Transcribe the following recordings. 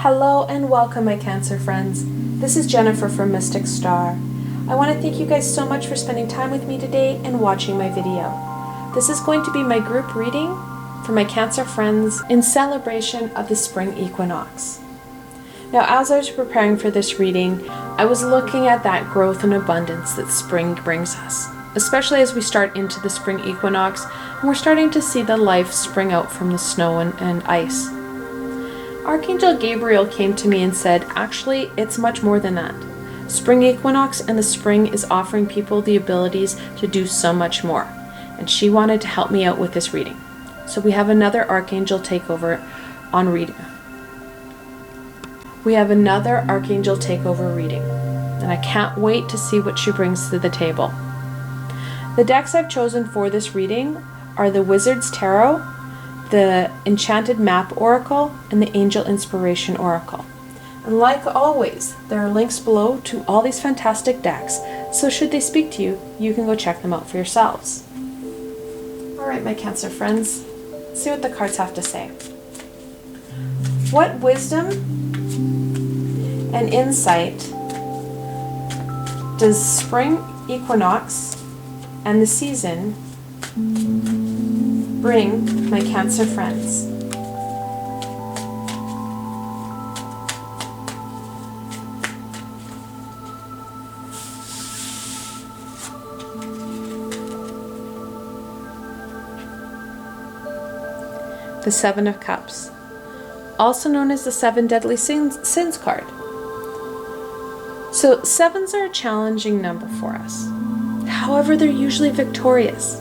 Hello and welcome, my Cancer friends. This is Jennifer from Mystic Star. I want to thank you guys so much for spending time with me today and watching my video. This is going to be my group reading for my Cancer friends in celebration of the spring equinox. Now, as I was preparing for this reading, I was looking at that growth and abundance that spring brings us, especially as we start into the spring equinox and we're starting to see the life spring out from the snow and ice. Archangel Gabriel came to me and said, actually, it's much more than that. Spring equinox and the spring is offering people the abilities to do so much more. And she wanted to help me out with this reading. So we have another Archangel Takeover on reading. We have another Archangel Takeover reading. And I can't wait to see what she brings to the table. The decks I've chosen for this reading are the Wizard's Tarot, the Enchanted Map Oracle, and the Angel Inspiration Oracle. And like always, there are links below to all these fantastic decks, so should they speak to you, you can go check them out for yourselves. Alright, my Cancer friends, let's see what the cards have to say. What wisdom and insight does spring equinox and the season bring my Cancer friends? The Seven of Cups, also known as the Seven Deadly Sins card. So sevens are a challenging number for us. However, they're usually victorious,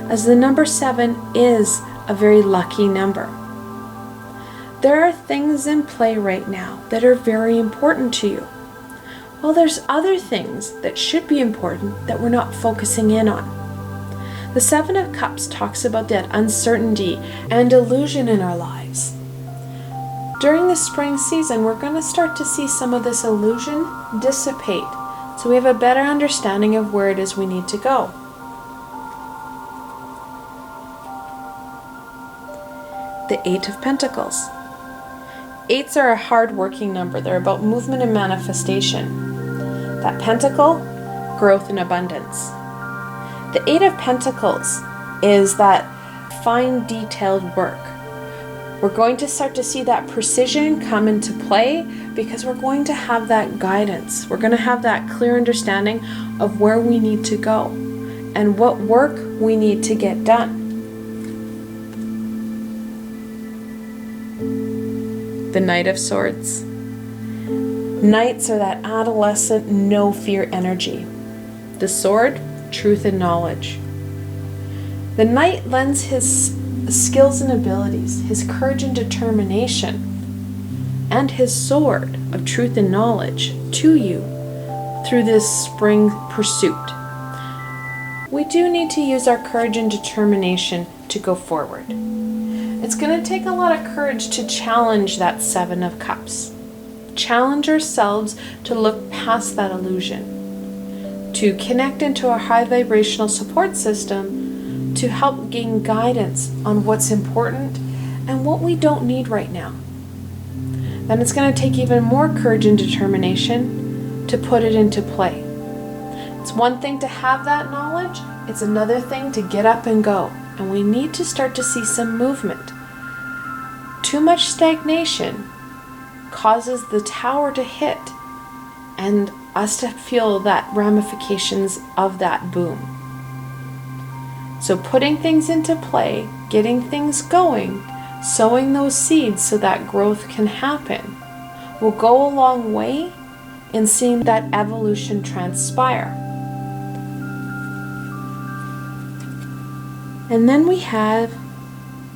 as the number 7 is a very lucky number. There are things in play right now that are very important to you, while there's other things that should be important that we're not focusing in on. The Seven of Cups talks about that uncertainty and illusion in our lives. During the spring season, we're going to start to see some of this illusion dissipate, so we have a better understanding of where it is we need to go. The Eight of Pentacles. Eights are a hard-working number. They're about movement and manifestation. That pentacle, growth and abundance. The Eight of Pentacles is that fine, detailed work. We're going to start to see that precision come into play because we're going to have that guidance. We're going to have that clear understanding of where we need to go and what work we need to get done. The Knight of Swords. Knights are that adolescent, no fear energy. The sword, truth and knowledge. The Knight lends his skills and abilities, his courage and determination, and his sword of truth and knowledge to you through this spring pursuit. We do need to use our courage and determination to go forward. It's going to take a lot of courage to challenge that Seven of Cups. Challenge ourselves to look past that illusion, to connect into a high vibrational support system to help gain guidance on what's important and what we don't need right now. Then it's going to take even more courage and determination to put it into play. It's one thing to have that knowledge, it's another thing to get up and go. And we need to start to see some movement. Too much stagnation causes the tower to hit and us to feel that ramifications of that boom. So putting things into play, getting things going, sowing those seeds so that growth can happen will go a long way in seeing that evolution transpire. And then we have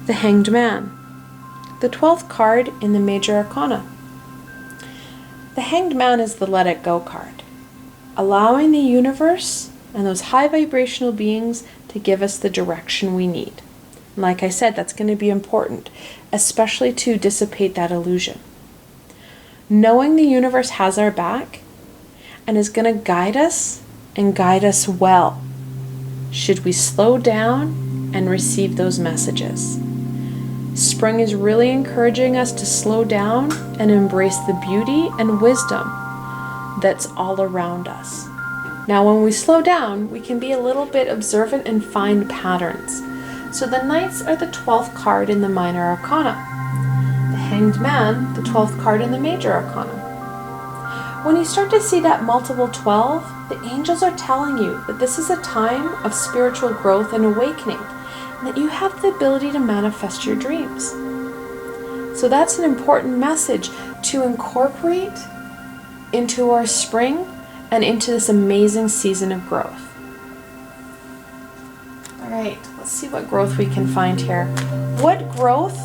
the Hanged Man, the 12th card in the Major Arcana. The Hanged Man is the Let It Go card, allowing the universe and those high vibrational beings to give us the direction we need. And like I said, that's going to be important, especially to dissipate that illusion. Knowing the universe has our back and is going to guide us and guide us well. Should we slow down and receive those messages? Spring is really encouraging us to slow down and embrace the beauty and wisdom that's all around us. Now, when we slow down, we can be a little bit observant and find patterns. So the Knights are the 12th card in the Minor Arcana. The Hanged Man, the 12th card in the Major Arcana. When you start to see that multiple 12, the angels are telling you that this is a time of spiritual growth and awakening, and that you have the ability to manifest your dreams. So that's an important message to incorporate into our spring and into this amazing season of growth. All right, let's see what growth we can find here. What growth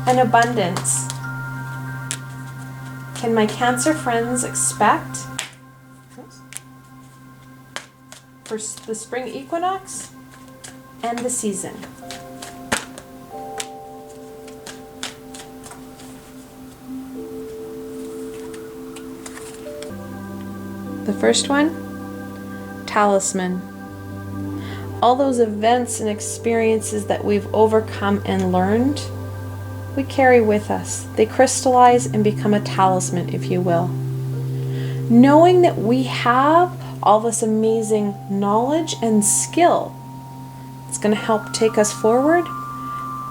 and abundance can my Cancer friends expect for the spring equinox and the season? The first one, talisman. All those events and experiences that we've overcome and learned, we carry with us. They crystallize and become a talisman, if you will. Knowing that we have all this amazing knowledge and skill, it's going to help take us forward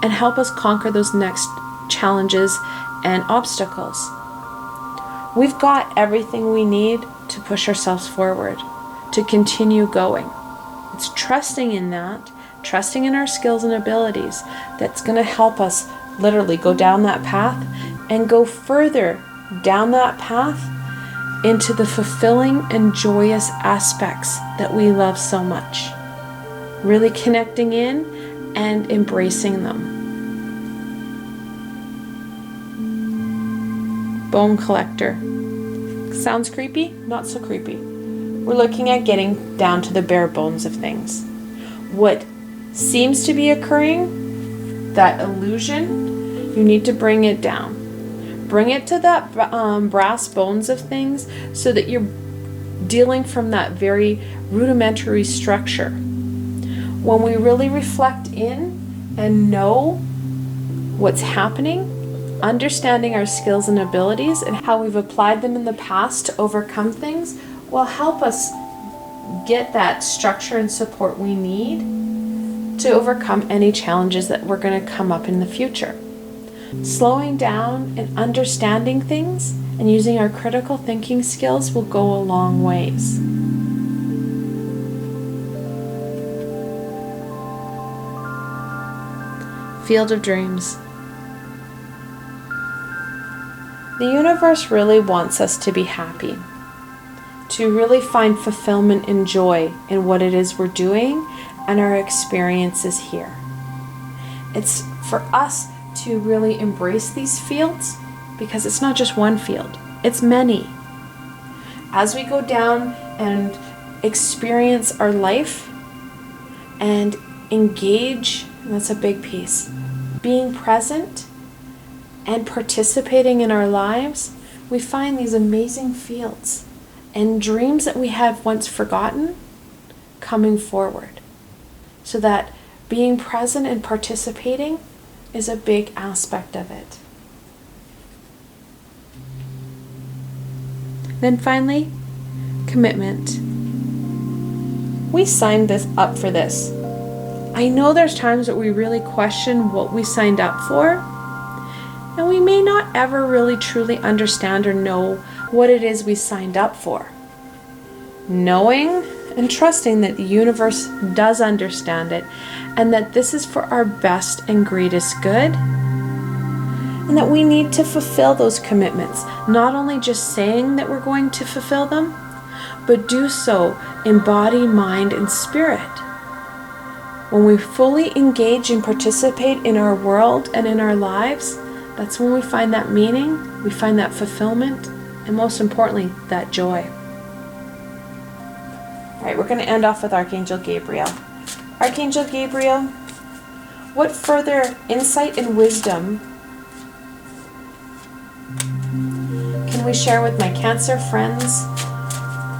and help us conquer those next challenges and obstacles. We've got everything we need to push ourselves forward, to continue going. It's trusting in that, trusting in our skills and abilities, that's going to help us literally go down that path and go further down that path into the fulfilling and joyous aspects that we love so much. Really connecting in and embracing them. Bone collector. Sounds creepy? Not so creepy. We're looking at getting down to the bare bones of things. What seems to be occurring, that illusion, you need to bring it down. Bring it to that brass bones of things so that you're dealing from that very rudimentary structure. When we really reflect in and know what's happening, understanding our skills and abilities and how we've applied them in the past to overcome things will help us get that structure and support we need to overcome any challenges that we're going to come up in the future. Slowing down and understanding things and using our critical thinking skills will go a long ways. Field of Dreams. The universe really wants us to be happy, to really find fulfillment and joy in what it is we're doing and our experiences here. It's for us to really embrace these fields because it's not just one field, it's many. As we go down and experience our life and engage, and that's a big piece, being present and participating in our lives, we find these amazing fields and dreams that we have once forgotten coming forward. So that being present and participating is a big aspect of it. Then finally, commitment. We signed this up for this. I know there's times that we really question what we signed up for, and we may not ever really truly understand or know what it is we signed up for. Knowing and trusting that the universe does understand it and that this is for our best and greatest good, and that we need to fulfill those commitments, not only just saying that we're going to fulfill them, but do so in body, mind, and spirit. When we fully engage and participate in our world and in our lives, that's when we find that meaning, we find that fulfillment, and most importantly, that joy. All right, we're going to end off with Archangel Gabriel. Archangel Gabriel, what further insight and wisdom can we share with my Cancer friends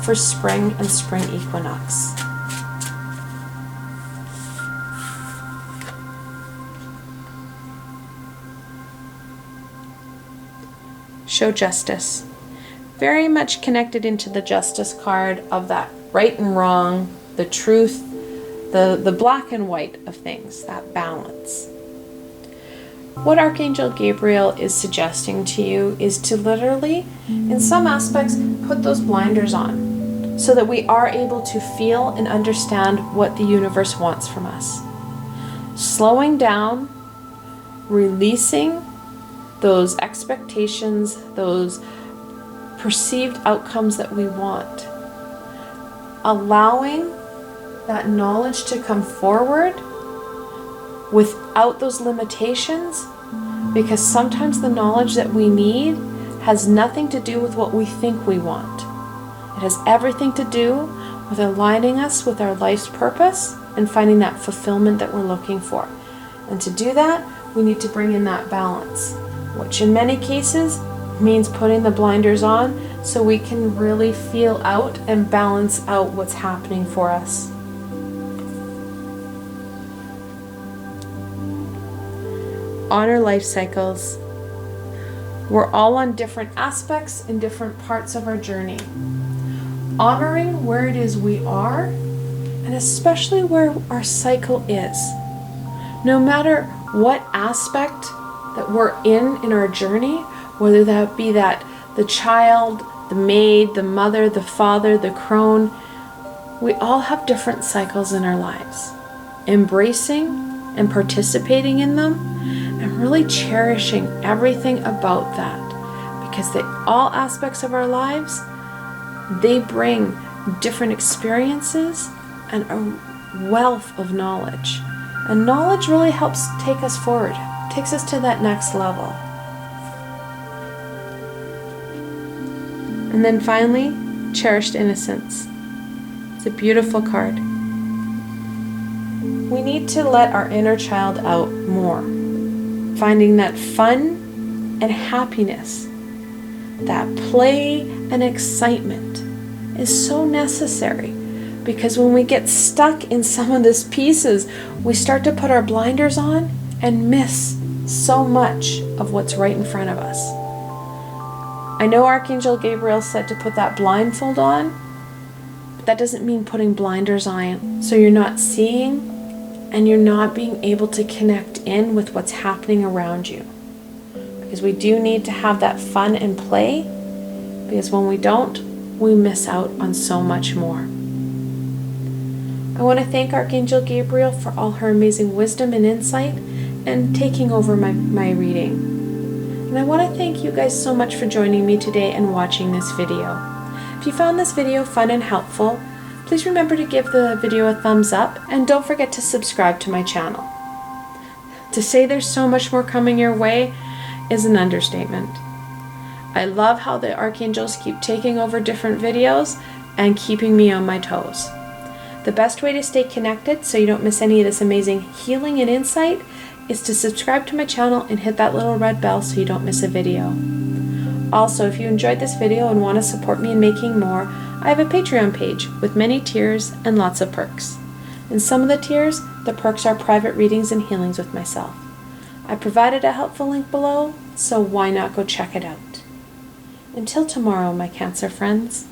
for spring and spring equinox? show justice. Very much connected into the justice card of that right and wrong, the truth, the black and white of things, that balance. What Archangel Gabriel is suggesting to you is to literally, in some aspects, put those blinders on so that we are able to feel and understand what the universe wants from us. Slowing down, releasing those expectations, those perceived outcomes that we want. Allowing that knowledge to come forward without those limitations, because sometimes the knowledge that we need has nothing to do with what we think we want. It has everything to do with aligning us with our life's purpose and finding that fulfillment that we're looking for. And to do that, we need to bring in that balance, which in many cases means putting the blinders on so we can really feel out and balance out what's happening for us. Honor life cycles. We're all on different aspects in different parts of our journey. Honoring where it is we are, and especially where our cycle is. No matter what aspect that we're in our journey, whether that be that the child, the maid, the mother, the father, the crone, we all have different cycles in our lives. Embracing and participating in them, and really cherishing everything about that, because all aspects of our lives, they bring different experiences and a wealth of knowledge. And knowledge really helps take us forward, takes us to that next level. And then finally, cherished innocence. It's a beautiful card. We need to let our inner child out more. Finding that fun and happiness, that play and excitement is so necessary, because when we get stuck in some of these pieces, we start to put our blinders on and miss so much of what's right in front of us. I know Archangel Gabriel said to put that blindfold on, but that doesn't mean putting blinders on so you're not seeing and you're not being able to connect in with what's happening around you. Because we do need to have that fun and play, because when we don't, we miss out on so much more. I want to thank Archangel Gabriel for all her amazing wisdom and insight and taking over my reading. And I want to thank you guys so much for joining me today and watching this video. If you found this video fun and helpful, please remember to give the video a thumbs up, and don't forget to subscribe to my channel. To say there's so much more coming your way is an understatement. I love how the archangels keep taking over different videos and keeping me on my toes. The best way to stay connected so you don't miss any of this amazing healing and insight is to subscribe to my channel and hit that little red bell so you don't miss a video. Also, if you enjoyed this video and want to support me in making more, I have a Patreon page with many tiers and lots of perks. In some of the tiers, the perks are private readings and healings with myself. I provided a helpful link below, so why not go check it out? Until tomorrow, my Cancer friends.